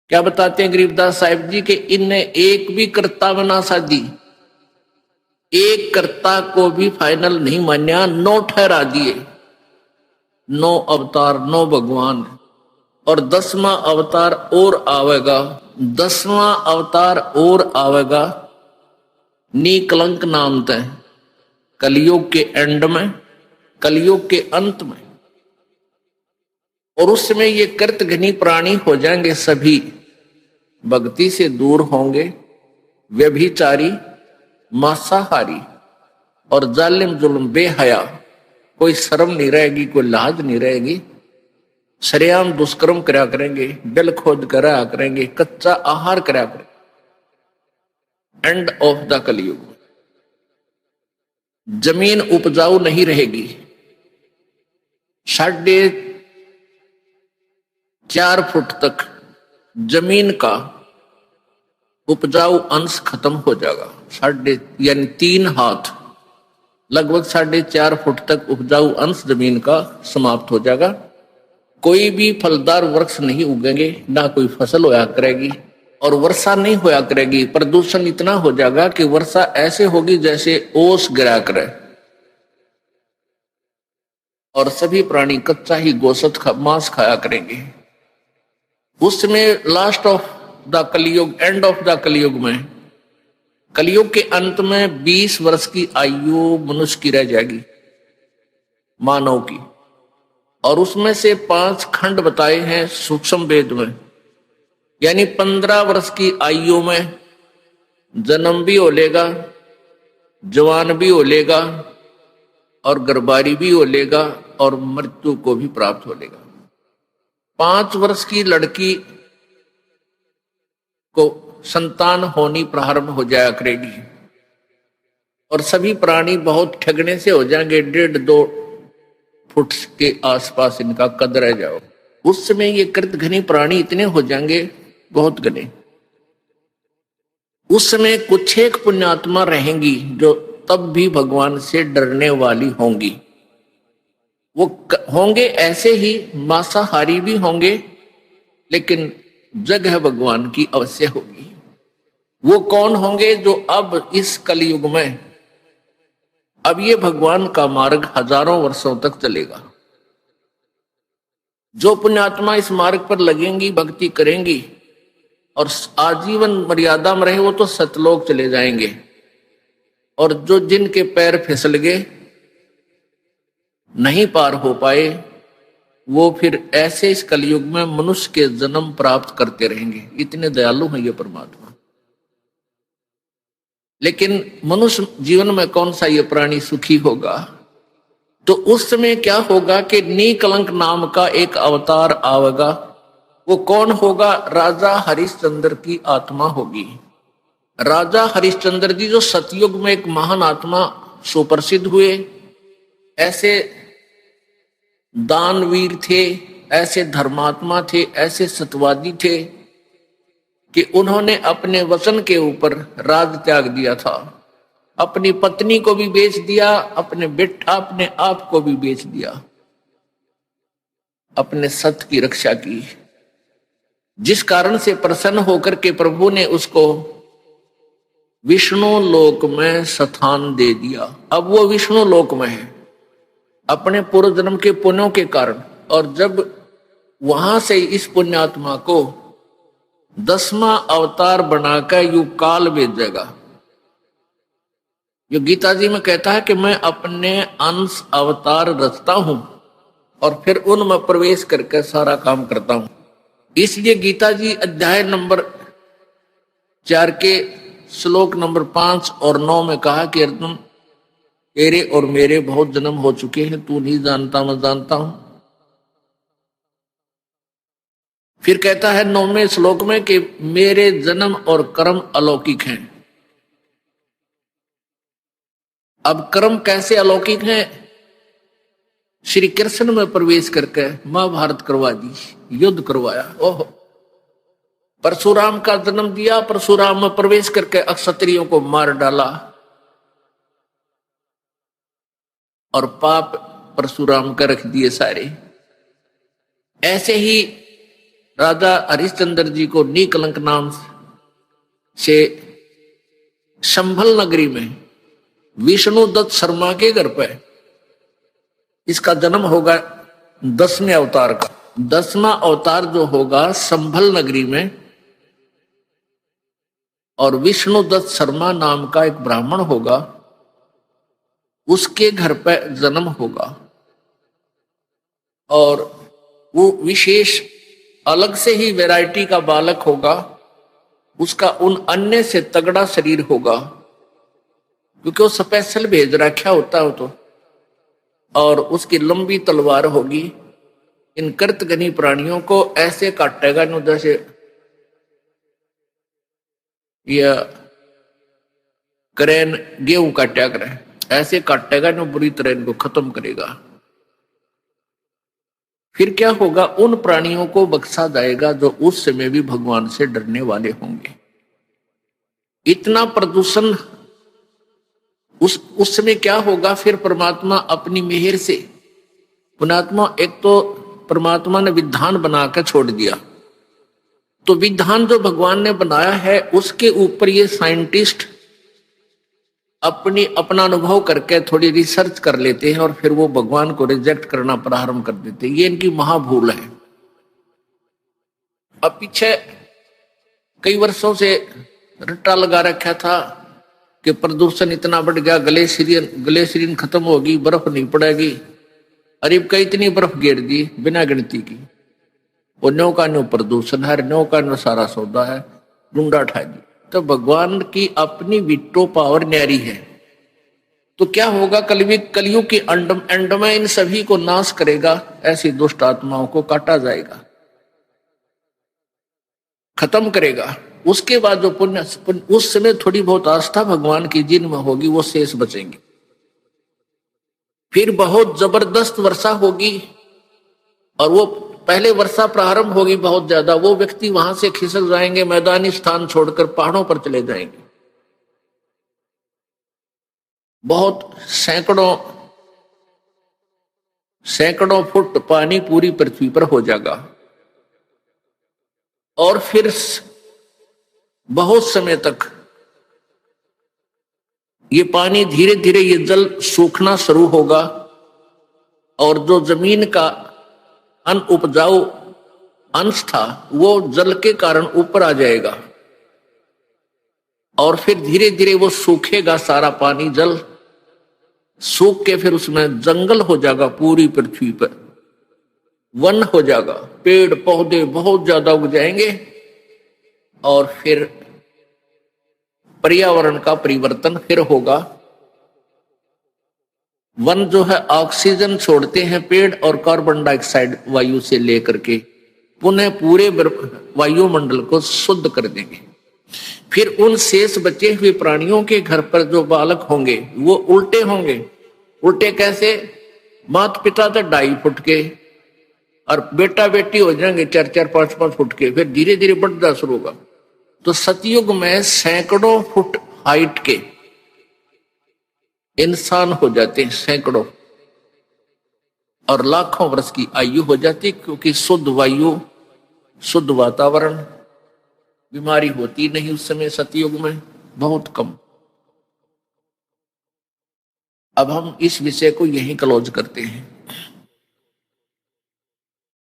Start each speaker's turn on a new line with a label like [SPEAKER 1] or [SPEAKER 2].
[SPEAKER 1] क्या बताते हैं गरीबदास साहिब जी के इनने एक भी कर्ता बना साधी, एक कर्ता को भी फाइनल नहीं मान्या, 9 ठहरा दिए, 9 अवतार 9 भगवान। और 10वां अवतार और आवेगा, 10वां अवतार और आवेगा निकलंक नाम तय, कलयुग के एंड में, कलयुग के अंत में। और उस समय ये कृतघ्नी प्राणी हो जाएंगे, सभी भक्ति से दूर होंगे, व्यभिचारी, मांसाहारी और जालिम जुल्म बेहया, कोई शर्म नहीं रहेगी, कोई लाज नहीं रहेगी, सरेआम दुष्कर्म करा करेंगे, जल खोद करा करेंगे, कच्चा आहार करा करेंगे। एंड ऑफ द कलयुग। जमीन उपजाऊ नहीं रहेगी, 4.5 फुट तक जमीन का उपजाऊ अंश खत्म हो जाएगा, यानी 3 हाथ, लगभग 4.5 फुट तक उपजाऊ अंश जमीन का समाप्त हो जाएगा। कोई भी फलदार वृक्ष नहीं उगेंगे, ना कोई फसल होया करेगी, और वर्षा नहीं होया करेगी। प्रदूषण इतना हो जाएगा कि वर्षा ऐसे होगी जैसे ओस गिरा करे, और सभी प्राणी कच्चा ही गोश्त मांस खाया करेंगे। उसमें लास्ट ऑफ द कलयुग, एंड ऑफ द कलयुग में, कलयुग के अंत में 20 वर्ष की आयु मनुष्य की रह जाएगी, मानव की। और उसमें से 5 खंड बताए हैं सूक्ष्म वेद में, यानी 15 वर्ष की आयु में जन्म भी हो लेगा, जवान भी हो लेगा, और गर्भारी भी हो लेगा, और मृत्यु को भी प्राप्त हो लेगा। 5 वर्ष की लड़की को संतान होनी प्रारंभ हो जाया करेगी, और सभी प्राणी बहुत ठगने से हो जाएंगे, 1.5-2 फुट के आसपास इनका कद रह जाओ। उस समय ये कृतघ्नी प्राणी इतने हो जाएंगे, बहुत घने। उस समय कुछ एक पुण्यात्मा रहेंगी जो तब भी भगवान से डरने वाली होंगी। वो होंगे ऐसे ही, मांसाहारी भी होंगे, लेकिन जगह भगवान की अवश्य होगी। वो कौन होंगे? जो अब इस कलयुग में, अब ये भगवान का मार्ग हजारों वर्षों तक चलेगा। जो पुण्यात्मा इस मार्ग पर लगेंगी, भक्ति करेंगी और आजीवन मर्यादा में रहे, वो तो सतलोक चले जाएंगे। और जो जिनके पैर फिसल गए, नहीं पार हो पाए, वो फिर ऐसे इस कलयुग में मनुष्य के जन्म प्राप्त करते रहेंगे। इतने दयालु हैं ये परमात्मा। लेकिन मनुष्य जीवन में कौन सा ये प्राणी सुखी होगा? तो उस समय क्या होगा कि निकलंक नाम का एक अवतार आवेगा। वो कौन होगा? राजा हरिश्चंद्र की आत्मा होगी। राजा हरिश्चंद्र जी जो सतयुग में एक महान आत्मा सुप्रसिद्ध हुए, ऐसे दानवीर थे, ऐसे धर्मात्मा थे, ऐसे सत्यवादी थे कि उन्होंने अपने वचन के ऊपर राज त्याग दिया था। अपनी पत्नी को भी बेच दिया, अपने बेटा, अपने आप को भी बेच दिया, अपने सत्य की रक्षा की। जिस कारण से प्रसन्न होकर के प्रभु ने उसको विष्णु लोक में स्थान दे दिया। अब वो विष्णु लोक में है अपने पूर्व जन्म के पुण्यों के कारण। और जब वहां से इस पुण्यात्मा को 10वां अवतार बनाकर युग काल भेजेगा। जो गीता जी में कहता है कि मैं अपने अंश अवतार रचता हूं और फिर उनमें प्रवेश करके सारा काम करता हूं। इसलिए गीता जी अध्याय नंबर 4 के श्लोक नंबर 5 और 9 में कहा कि अर्जुन, तेरे और मेरे बहुत जन्म हो चुके हैं, तू नहीं जानता, मैं जानता हूं। फिर कहता है 9वें श्लोक में कि मेरे जन्म और कर्म अलौकिक हैं। अब कर्म कैसे अलौकिक हैं? श्री कृष्ण में प्रवेश करके महाभारत करवा दी, युद्ध करवाया। ओह, परशुराम का जन्म दिया, परशुराम में प्रवेश करके क्षत्रियों को मार डाला और पाप परशुराम का रख दिए सारे। ऐसे ही राजा हरिश्चंद्र जी को नीकलंक नाम से संभल नगरी में विष्णुदत्त शर्मा के घर पे इसका जन्म होगा 10वें अवतार का। 10वां अवतार जो होगा संभल नगरी में, और विष्णुदत्त शर्मा नाम का एक ब्राह्मण होगा, उसके घर पे जन्म होगा। और वो विशेष अलग से ही वैरायटी का बालक होगा, उसका उन अन्य से तगड़ा शरीर होगा, क्योंकि वो स्पेशल भेज रखा होता है तो। और उसकी लंबी तलवार होगी। इन कृतघ्नी प्राणियों को ऐसे काटेगा न जैसे या करेन गेहूं काटा करे, ऐसे काटेगा न बुरी तरह इनको खत्म करेगा। फिर क्या होगा, उन प्राणियों को बख्शा जाएगा जो उस समय भी भगवान से डरने वाले होंगे। इतना प्रदूषण उस समय क्या होगा, फिर परमात्मा अपनी मेहर से, पुणात्मा एक तो परमात्मा ने विधान बनाकर छोड़ दिया, तो विधान जो भगवान ने बनाया है उसके ऊपर ये साइंटिस्ट अपना अनुभव करके थोड़ी रिसर्च कर लेते हैं और फिर वो भगवान को रिजेक्ट करना प्रारंभ कर देते हैं। ये इनकी महाभूल है। अब पीछे कई वर्षों से रट्टा लगा रखा था कि प्रदूषण इतना बढ़ गया, ग्लेशियरिन खत्म होगी, बर्फ नहीं पड़ेगी। अरे कई इतनी बर्फ गिर दी बिना गिनती की, वो नो का नो प्रदूषण है, नो का नो सारा सौदा है, डूंडा उठा दी। तो भगवान की अपनी विटो पावर न्यारी है। तो क्या होगा, कलयुग के एंड में इन सभी को नाश करेगा, ऐसी दुष्ट आत्माओं को काटा जाएगा, खत्म करेगा। उसके बाद जो पुण्य उस समय थोड़ी बहुत आस्था भगवान की जिनमें होगी वो शेष बचेंगे। फिर बहुत जबरदस्त वर्षा होगी, और वो पहले वर्षा प्रारंभ होगी बहुत ज्यादा, वो व्यक्ति वहां से खिसक जाएंगे, मैदानी स्थान छोड़कर पहाड़ों पर चले जाएंगे। बहुत सैकड़ों फुट पानी पूरी पृथ्वी पर हो जाएगा, और फिर बहुत समय तक ये पानी धीरे धीरे ये जल सूखना शुरू होगा, और जो जमीन का अनउपजाऊ अंश था वो जल के कारण ऊपर आ जाएगा, और फिर धीरे धीरे वो सूखेगा, सारा पानी जल सूख के फिर उसमें जंगल हो जाएगा, पूरी पृथ्वी पर वन हो जाएगा, पेड़ पौधे बहुत ज्यादा उग जाएंगे, और फिर पर्यावरण का परिवर्तन फिर होगा। वन जो है ऑक्सीजन छोड़ते हैं पेड़, और कार्बन डाइऑक्साइड वायु से लेकर के पुनः पूरे वायुमंडल को शुद्ध कर देंगे। फिर उन शेष बचे हुए प्राणियों के घर पर जो बालक होंगे वो उल्टे होंगे। उल्टे कैसे, माता पिता तो 2.5 फुट के, और बेटा बेटी हो जाएंगे 4-4, 5-5 फुट के, फिर धीरे धीरे बढ़ता शुरू होगा। तो सतयुग में सैकड़ों फुट हाइट के इंसान हो जाते हैं, सैकड़ों, और लाखों वर्ष की आयु हो जाती, क्योंकि शुद्ध वायु, शुद्ध वातावरण, बीमारी होती नहीं उस समय सतयुग में, बहुत कम। अब हम इस विषय को यहीं क्लोज करते हैं।